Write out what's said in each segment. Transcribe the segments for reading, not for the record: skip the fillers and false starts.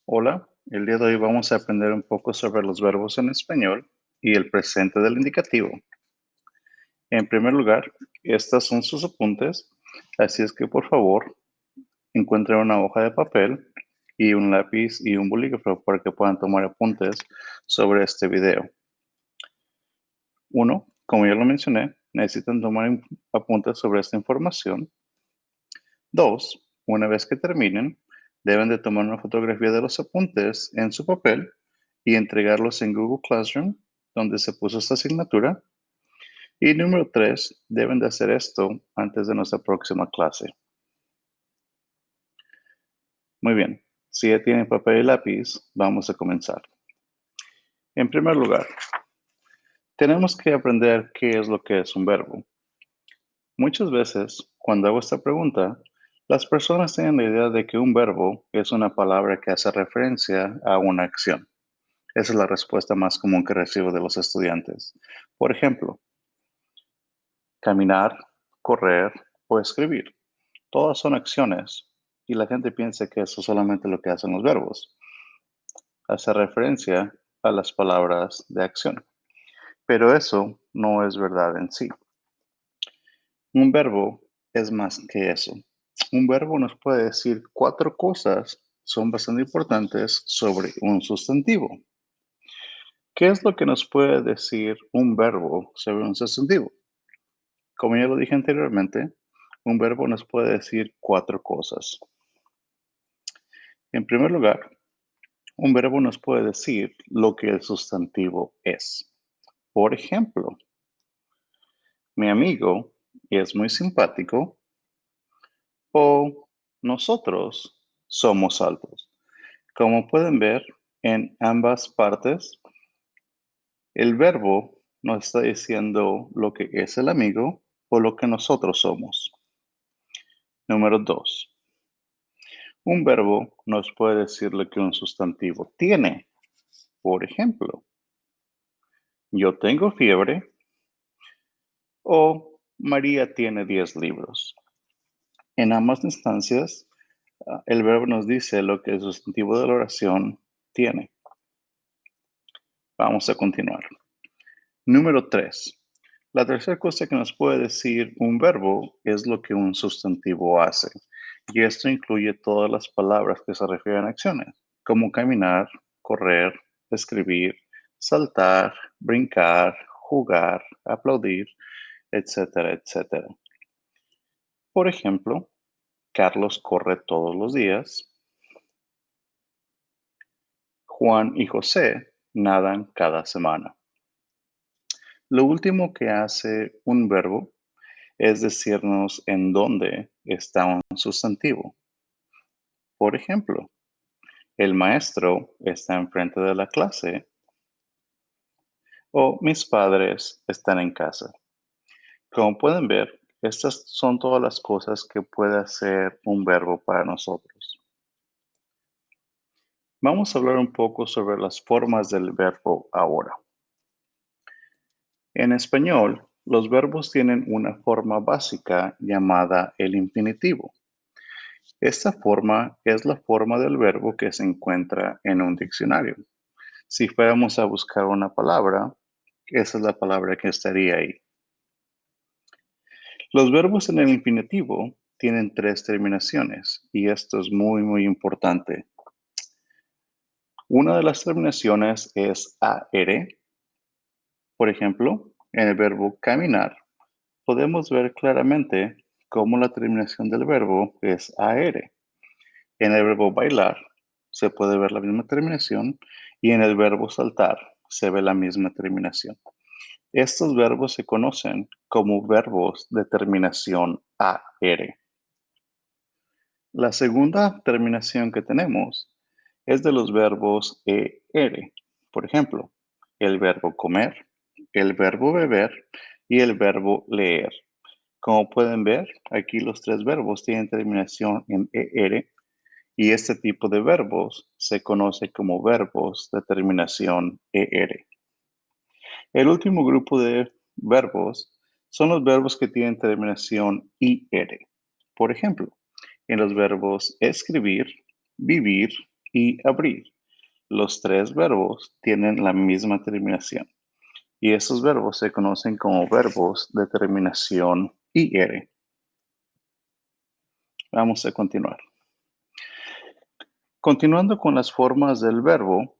Hola, el día de hoy vamos a aprender un poco sobre los verbos en español y el presente del indicativo. En primer lugar, estas son sus apuntes, así es que por favor encuentren una hoja de papel y un lápiz y un bolígrafo para que puedan tomar apuntes sobre este video. Uno, como ya lo mencioné, necesitan tomar apuntes sobre esta información. Dos, una vez que terminen, deben de tomar una fotografía de los apuntes en su papel y entregarlos en Google Classroom, donde se puso esta asignatura. Y número tres, deben de hacer esto antes de nuestra próxima clase. Muy bien, si ya tienen papel y lápiz, vamos a comenzar. En primer lugar, tenemos que aprender qué es lo que es un verbo. Muchas veces, cuando hago esta pregunta, las personas tienen la idea de que un verbo es una palabra que hace referencia a una acción. Esa es la respuesta más común que recibo de los estudiantes. Por ejemplo, caminar, correr o escribir. Todas son acciones y la gente piensa que eso es solamente lo que hacen los verbos. Hace referencia a las palabras de acción. Pero eso no es verdad en sí. Un verbo es más que eso. Un verbo nos puede decir cuatro cosas, son bastante importantes, sobre un sustantivo. ¿Qué es lo que nos puede decir un verbo sobre un sustantivo? Como ya lo dije anteriormente, un verbo nos puede decir cuatro cosas. En primer lugar, un verbo nos puede decir lo que el sustantivo es. Por ejemplo, mi amigo es muy simpático o nosotros somos altos. Como pueden ver, en ambas partes, el verbo nos está diciendo lo que es el amigo o lo que nosotros somos. Número 2. Un verbo nos puede decir lo que un sustantivo tiene. Por ejemplo, yo tengo fiebre o María tiene 10 libros. En ambas instancias, el verbo nos dice lo que el sustantivo de la oración tiene. Vamos a continuar. Número 3. La tercera cosa que nos puede decir un verbo es lo que un sustantivo hace. Y esto incluye todas las palabras que se refieren a acciones, como caminar, correr, escribir, saltar, brincar, jugar, aplaudir, etcétera, etcétera. Por ejemplo, Carlos corre todos los días. Juan y José nadan cada semana. Lo último que hace un verbo es decirnos en dónde está un sustantivo. Por ejemplo, el maestro está enfrente de la clase o mis padres están en casa. Como pueden ver, estas son todas las cosas que puede hacer un verbo para nosotros. Vamos a hablar un poco sobre las formas del verbo ahora. En español, los verbos tienen una forma básica llamada el infinitivo. Esta forma es la forma del verbo que se encuentra en un diccionario. Si fuéramos a buscar una palabra, esa es la palabra que estaría ahí. Los verbos en el infinitivo tienen tres terminaciones y esto es muy importante. Una de las terminaciones es AR. Por ejemplo, en el verbo caminar, podemos ver claramente cómo la terminación del verbo es AR. En el verbo bailar se puede ver la misma terminación y en el verbo saltar se ve la misma terminación. Estos verbos se conocen como verbos de terminación AR. La segunda terminación que tenemos es de los verbos ER. Por ejemplo, el verbo comer, el verbo beber y el verbo leer. Como pueden ver, aquí los tres verbos tienen terminación en ER y este tipo de verbos se conoce como verbos de terminación ER. El último grupo de verbos son los verbos que tienen terminación IR. Por ejemplo, en los verbos escribir, vivir, y abrir. Los tres verbos tienen la misma terminación y esos verbos se conocen como verbos de terminación IR. Vamos a continuar. Continuando con las formas del verbo,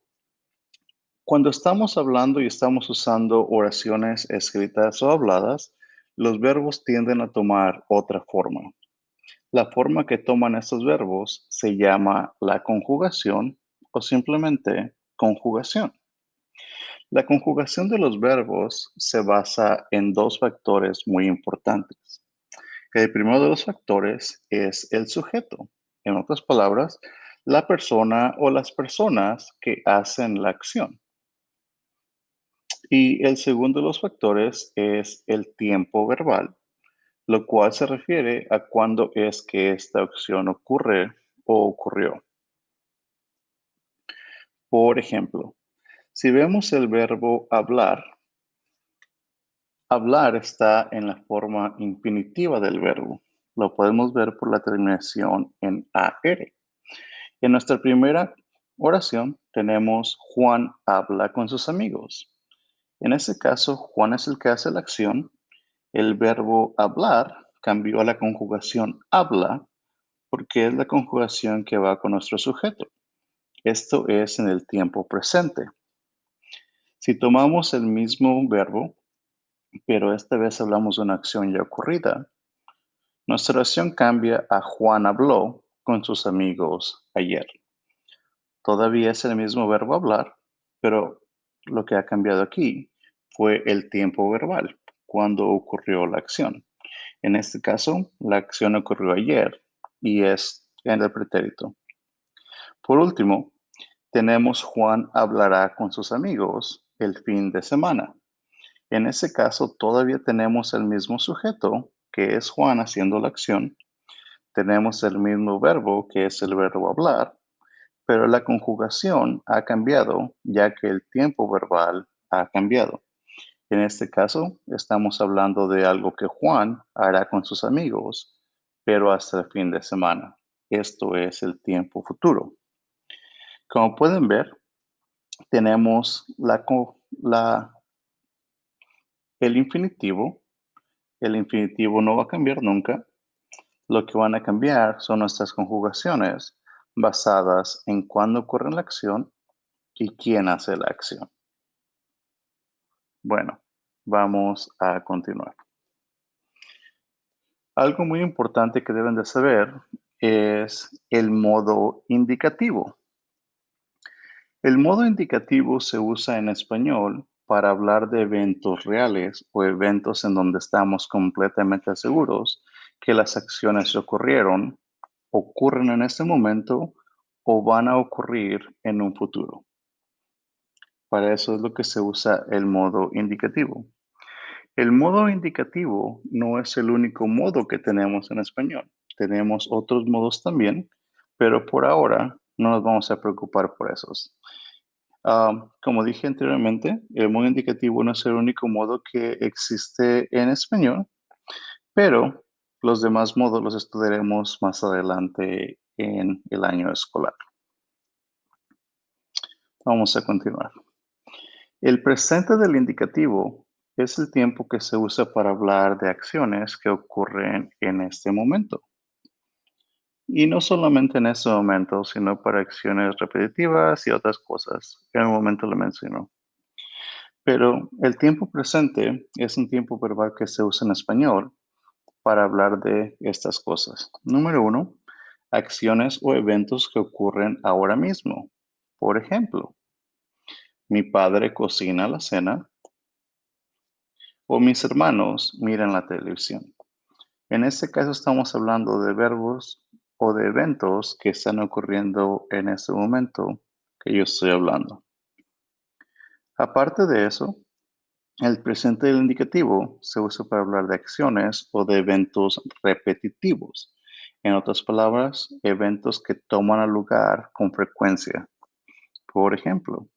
cuando estamos hablando y estamos usando oraciones escritas o habladas, los verbos tienden a tomar otra forma. La forma que toman estos verbos se llama la conjugación o simplemente conjugación. La conjugación de los verbos se basa en dos factores muy importantes. El primero de los factores es el sujeto. En otras palabras, la persona o las personas que hacen la acción. Y el segundo de los factores es el tiempo verbal, lo cual se refiere a cuándo es que esta acción ocurre o ocurrió. Por ejemplo, si vemos el verbo hablar, hablar está en la forma infinitiva del verbo. Lo podemos ver por la terminación en AR. En nuestra primera oración tenemos Juan habla con sus amigos. En ese caso, Juan es el que hace la acción. El verbo hablar cambió a la conjugación habla porque es la conjugación que va con nuestro sujeto. Esto es en el tiempo presente. Si tomamos el mismo verbo, pero esta vez hablamos de una acción ya ocurrida, nuestra oración cambia a Juan habló con sus amigos ayer. Todavía es el mismo verbo hablar, pero lo que ha cambiado aquí fue el tiempo verbal, cuando ocurrió la acción. En este caso, la acción ocurrió ayer y es en el pretérito. Por último, tenemos Juan hablará con sus amigos el fin de semana. En ese caso, todavía tenemos el mismo sujeto, que es Juan haciendo la acción. Tenemos el mismo verbo, que es el verbo hablar, pero la conjugación ha cambiado, ya que el tiempo verbal ha cambiado. En este caso, estamos hablando de algo que Juan hará con sus amigos, pero hasta el fin de semana. Esto es el tiempo futuro. Como pueden ver, tenemos el infinitivo. El infinitivo no va a cambiar nunca. Lo que van a cambiar son nuestras conjugaciones basadas en cuándo ocurre la acción y quién hace la acción. Bueno, vamos a continuar. Algo muy importante que deben de saber es el modo indicativo. El modo indicativo se usa en español para hablar de eventos reales o eventos en donde estamos completamente seguros que las acciones ocurrieron, ocurren en este momento o van a ocurrir en un futuro. Para eso es lo que se usa el modo indicativo. El modo indicativo no es el único modo que tenemos en español. Tenemos otros modos también, pero por ahora no nos vamos a preocupar por esos. Como dije anteriormente, el modo indicativo no es el único modo que existe en español, pero los demás modos los estudiaremos más adelante en el año escolar. Vamos a continuar. El presente del indicativo es el tiempo que se usa para hablar de acciones que ocurren en este momento. Y no solamente en este momento, sino para acciones repetitivas y otras cosas. En un momento lo menciono. Pero el tiempo presente es un tiempo verbal que se usa en español para hablar de estas cosas. Número uno, acciones o eventos que ocurren ahora mismo. Por ejemplo, mi padre cocina la cena o mis hermanos miran la televisión. En este caso estamos hablando de verbos o de eventos que están ocurriendo en este momento que yo estoy hablando. Aparte de eso, el presente del indicativo se usa para hablar de acciones o de eventos repetitivos. En otras palabras, eventos que toman lugar con frecuencia. Por ejemplo,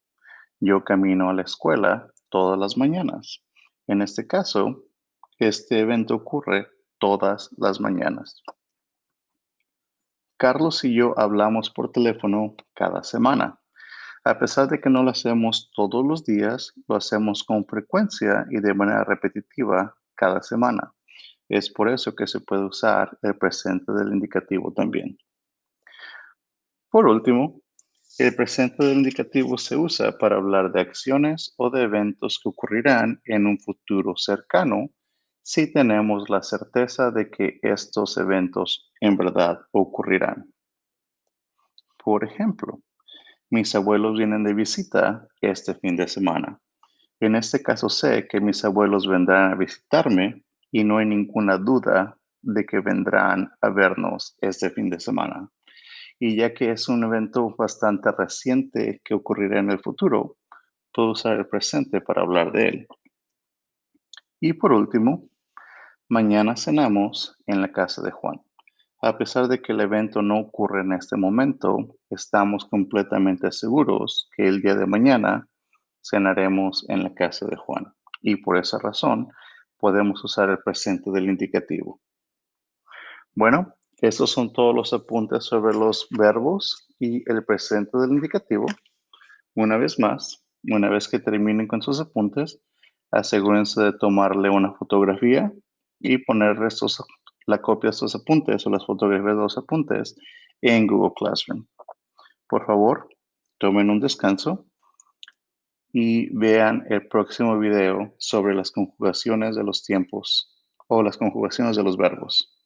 yo camino a la escuela todas las mañanas. En este caso, este evento ocurre todas las mañanas. Carlos y yo hablamos por teléfono cada semana. A pesar de que no lo hacemos todos los días, lo hacemos con frecuencia y de manera repetitiva cada semana. Es por eso que se puede usar el presente del indicativo también. Por último, el presente del indicativo se usa para hablar de acciones o de eventos que ocurrirán en un futuro cercano si tenemos la certeza de que estos eventos en verdad ocurrirán. Por ejemplo, mis abuelos vienen de visita este fin de semana. En este caso sé que mis abuelos vendrán a visitarme y no hay ninguna duda de que vendrán a vernos este fin de semana. Y ya que es un evento bastante reciente que ocurrirá en el futuro, puedo usar el presente para hablar de él. Y por último, mañana cenamos en la casa de Juan. A pesar de que el evento no ocurre en este momento, estamos completamente seguros que el día de mañana cenaremos en la casa de Juan. Y por esa razón podemos usar el presente del indicativo. Bueno, esos son todos los apuntes sobre los verbos y el presente del indicativo. Una vez más, una vez que terminen con sus apuntes, asegúrense de tomarle una fotografía y poner la copia de estos apuntes o las fotografías de los apuntes en Google Classroom. Por favor, tomen un descanso y vean el próximo video sobre las conjugaciones de los tiempos o las conjugaciones de los verbos.